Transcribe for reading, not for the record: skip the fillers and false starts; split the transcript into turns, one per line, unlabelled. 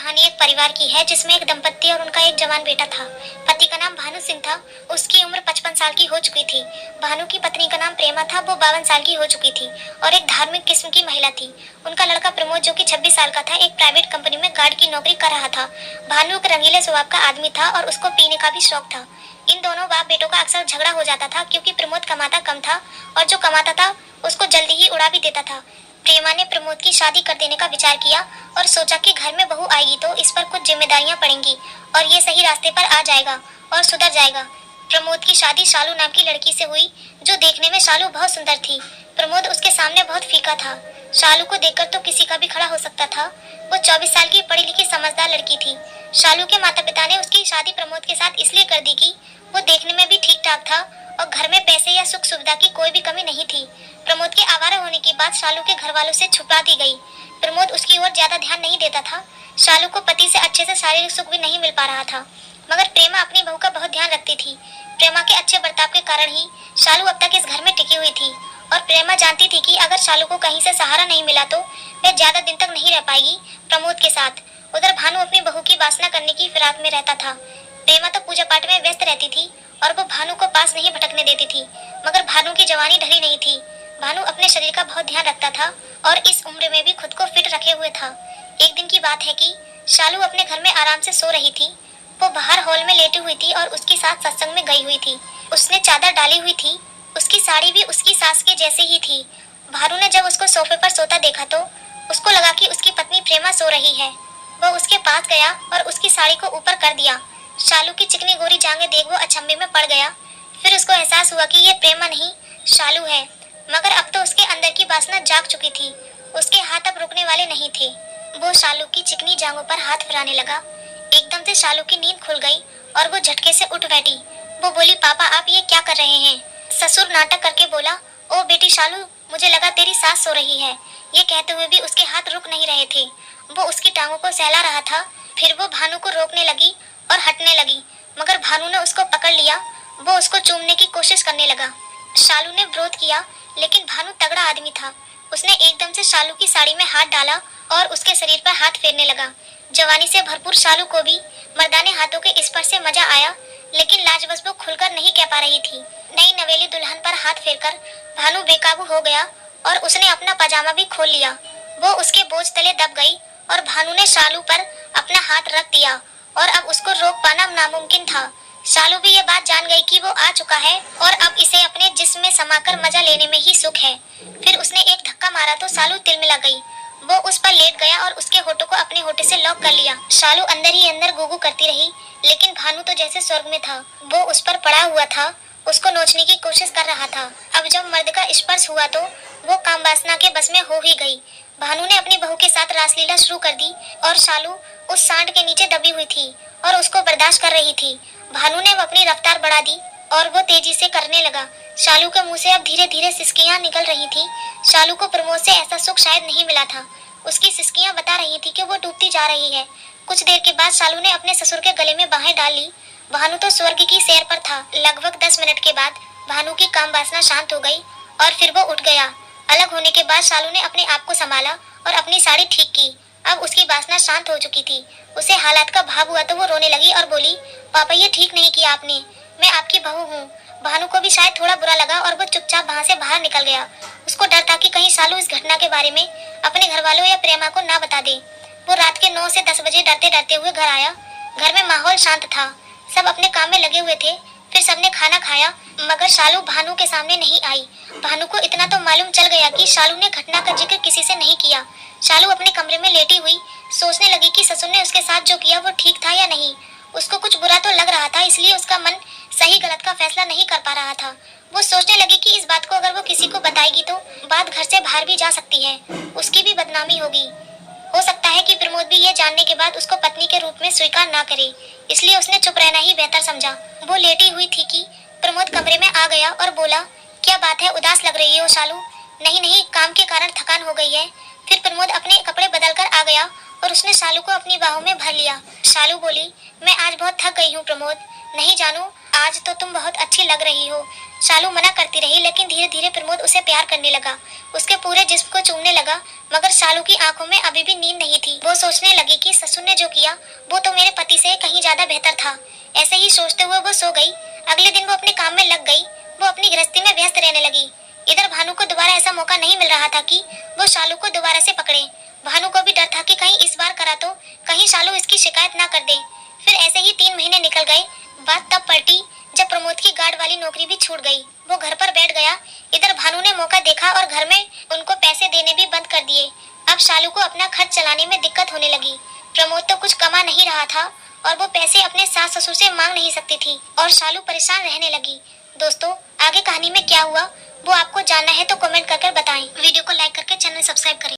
कहानी एक परिवार की है जिसमें एक दंपत्ति और उनका एक जवान बेटा था। पति का नाम भानु सिंह था। उसकी उम्र 55 साल की हो चुकी थी। भानु की पत्नी का नाम प्रेमा था। वो 52 साल की हो चुकी थी और एक धार्मिक किस्म की महिला थी। उनका लड़का प्रमोद जो कि 26 साल का था, एक प्राइवेट कंपनी में गार्ड की नौकरी कर रहा था। भानु एक रंगीले स्वभाव का आदमी था और उसको पीने का भी शौक था। इन दोनों बाप बेटों का अक्सर झगड़ा हो जाता था क्योंकि प्रमोद कमाता कम था और जो कमाता था उसको जल्दी ही उड़ा भी देता था। प्रेमा ने प्रमोद की शादी कर देने का विचार किया और सोचा कि घर में बहू आएगी तो इस पर कुछ जिम्मेदारियां पड़ेंगी और ये सही रास्ते पर आ जाएगा और सुधर जाएगा। प्रमोद की शादी शालू नाम की लड़की से हुई जो देखने में शालू बहुत सुंदर थी। प्रमोद उसके सामने बहुत फीका था। शालू को देखकर तो किसी का भी खड़ा हो सकता था। वो 24 साल की पढ़ी लिखी समझदार लड़की थी। शालू के माता पिता ने उसकी शादी प्रमोद के साथ इसलिए कर दी कि वो देखने में भी ठीक ठाक था और घर में पैसे या सुख सुविधा की कोई भी कमी नहीं थी। प्रमोद के आवारा होने की बात शालू के घर वालों से छुपा दी गई। प्रमोद उसकी ओर ज्यादा ध्यान नहीं देता था। शालू को पति से अच्छे से शारीरिक सुख भी नहीं मिल पा रहा था, मगर प्रेमा अपनी बहू का बहुत ध्यान रखती थी। प्रेमा के अच्छे बर्ताव के कारण ही शालू अब तक इस घर में टिकी हुई थी और प्रेमा जानती थी कि अगर शालू को कहीं से सहारा नहीं मिला तो वह ज्यादा दिन तक नहीं रह पाएगी प्रमोद के साथ। उधर भानु अपनी बहू की वासना करने की फिराक में रहता था। प्रेमा तो पूजा पाठ में व्यस्त रहती थी और वो भानु को पास नहीं भटकने देती थी, मगर भानु की जवानी ढली नहीं थी। भानु अपने शरीर का बहुत ध्यान रखता था और इस उम्र में भी खुद को फिट रखे हुए था। एक दिन की बात है कि शालू अपने घर में आराम से सो रही थी। वो बाहर हॉल में लेटी हुई थी और उसकी सास सत्संग में गई हुई थी। उसने चादर डाली हुई थी। उसकी साड़ी भी उसकी सास के जैसे ही थी। भानु ने जब उसको सोफे पर सोता देखा तो उसको लगा कि उसकी पत्नी प्रेमा सो रही है। वो उसके पास गया और उसकी साड़ी को ऊपर कर दिया। शालू की चिकनी गोरी जांघें देख वो अचंभे में पड़ गया। फिर उसको एहसास हुआ कि ये प्रेमा नहीं शालू है, मगर अब तो उसके अंदर की वासना जाग चुकी थी। उसके हाथ अब रुकने वाले नहीं थे। वो शालू की चिकनी जांघों पर हाथ फिराने लगा। एकदम से शालू की नींद खुल गई और वो झटके से उठ बैठी। वो बोली, पापा आप ये क्या कर रहे हैं? ससुर नाटक करके बोला, ओ बेटी शालू, मुझे लगा तेरी सास सो रही है। ये कहते हुए भी उसके हाथ रुक नहीं रहे थे। वो उसकी टांगों को सहला रहा था। फिर वो भानु को रोकने लगी और हटने लगी, मगर भानु ने उसको पकड़ लिया। वो उसको चूमने की कोशिश करने लगा। शालू ने विरोध किया, लेकिन भानु तगड़ा आदमी था। उसने एकदम से शालू की साड़ी में हाथ डाला और उसके शरीर पर हाथ फेरने लगा। जवानी से भरपूर शालू को भी मर्दाने हाथों के स्पर्श से मजा आया, लेकिन लाजबस वो खुलकर नहीं कह पा रही थी। नई नवेली दुल्हन पर हाथ फेरकर भानु बेकाबू हो गया और उसने अपना पजामा भी खोल लिया। वो उसके बोझ तले दब गई और भानु ने शालू पर अपना हाथ रख दिया और अब उसको रोक पाना नामुमकिन था। शालू भी ये बात जान गई कि वो आ चुका है और अब इसे अपने जिस्म में समाकर मजा लेने में ही सुख है। फिर उसने एक धक्का मारा तो शालू तिलमिला गई। वो उस पर लेट गया और उसके होठों को अपने होठों से लॉक कर लिया। शालू अंदर ही अंदर गुगु करती रही, लेकिन भानु तो जैसे स्वर्ग में था। वो उस पर पड़ा हुआ था, उसको नोचने की कोशिश कर रहा था। अब जब मर्द का स्पर्श हुआ तो वो काम वासना के बस में हो ही गई। भानु ने अपनी बहू के साथ रासलीला शुरू कर दी और शालू उस सांड के नीचे दबी हुई थी और उसको बर्दाश्त कर रही थी। भानु ने अपनी रफ्तार बढ़ा दी और वो तेजी से करने लगा। शालू के मुंह से अब धीरे धीरे सिसकियां निकल रही थी। शालू को प्रमोद से ऐसा सुख शायद नहीं मिला था। उसकी सिसकियां बता रही थी कि वो डूबती जा रही है। कुछ देर के बाद शालू ने अपने ससुर के गले में बाहें डाल ली। भानु तो स्वर्ग की सैर पर था। लगभग 10 मिनट के बाद भानु की काम वासना शांत हो गई और फिर वो उठ गया। अलग होने के बाद शालू ने अपने आप को संभाला और अपनी साड़ी ठीक की। अब उसकी वासना शांत हो चुकी थी। उसे हालात का भाव हुआ तो वो रोने लगी और बोली, पापा ये ठीक नहीं किया आपने, मैं आपकी बहू हूँ। भानु को भी शायद थोड़ा बुरा लगा और वो चुपचाप वहाँ से बाहर निकल गया। उसको डर था कि कहीं शालू इस घटना के बारे में अपने घर वालों या प्रेमा को ना बता दे। वो रात के 9 से 10 बजे डरते डरते हुए घर आया। घर में माहौल शांत था। सब अपने काम में लगे हुए थे। फिर सबने खाना खाया, मगर शालू भानु के सामने नहीं आई। भानु को इतना तो मालूम चल गया कि शालू ने घटना का जिक्र किसी से नहीं किया। शालू अपने कमरे में लेटी हुई सोचने लगी कि ससुर ने उसके साथ जो किया वो ठीक था या नहीं। उसको कुछ बुरा तो लग रहा था, इसलिए उसका मन सही गलत का फैसला नहीं कर पा रहा था। वो सोचने लगी कि इस बात को अगर वो किसी को बताएगी तो बात घर से बाहर भी जा सकती है, उसकी भी बदनामी होगी। हो सकता है कि प्रमोद भी ये जानने के बाद उसको पत्नी के रूप में स्वीकार ना करे, इसलिए उसने चुप रहना ही बेहतर समझा। वो लेटी हुई थी कि प्रमोद कमरे में आ गया और बोला, क्या बात है, उदास लग रही हो शालू? नहीं नहीं, काम के कारण थकान हो गई है। फिर प्रमोद अपने कपड़े बदल कर आ गया और उसने शालू को अपनी बाहों में भर लिया। शालू बोली, मैं आज बहुत थक गई हूँ प्रमोद, नहीं जानू, आज तो तुम बहुत अच्छी लग रही हो। शालू मना करती रही, लेकिन धीरे धीरे प्रमोद उसे प्यार करने लगा, उसके पूरे जिस्म को चूमने लगा। मगर शालू की आंखों में अभी भी नींद नहीं थी। वो सोचने लगी कि ससुर ने जो किया वो तो मेरे पति से कहीं ज्यादा बेहतर था। ऐसे ही सोचते हुए वो सो गई। अगले दिन वो अपने काम में लग गई। वो अपनी गृहस्थी में व्यस्त रहने लगी। इधर भानु को दोबारा ऐसा मौका नहीं मिल रहा था कि वो शालू को दोबारा से पकड़े। भानु को भी डर था कि कहीं इस बार करा तो कहीं शालू इसकी शिकायत ना कर दे। फिर ऐसे ही 3 महीने निकल गए। बात तब पलटी जब प्रमोद की गार्ड वाली नौकरी भी छूट गई। वो घर पर बैठ गया। इधर भानु ने मौका देखा और घर में उनको पैसे देने भी बंद कर दिए। अब शालू को अपना खर्च चलाने में दिक्कत होने लगी। प्रमोद तो कुछ कमा नहीं रहा था और वो पैसे अपने सास ससुर से मांग नहीं सकती थी और शालू परेशान रहने लगी। दोस्तों, आगे कहानी में क्या हुआ वो आपको जानना है तो कमेंट करके बताएं। वीडियो को लाइक करके चैनल सब्सक्राइब करें।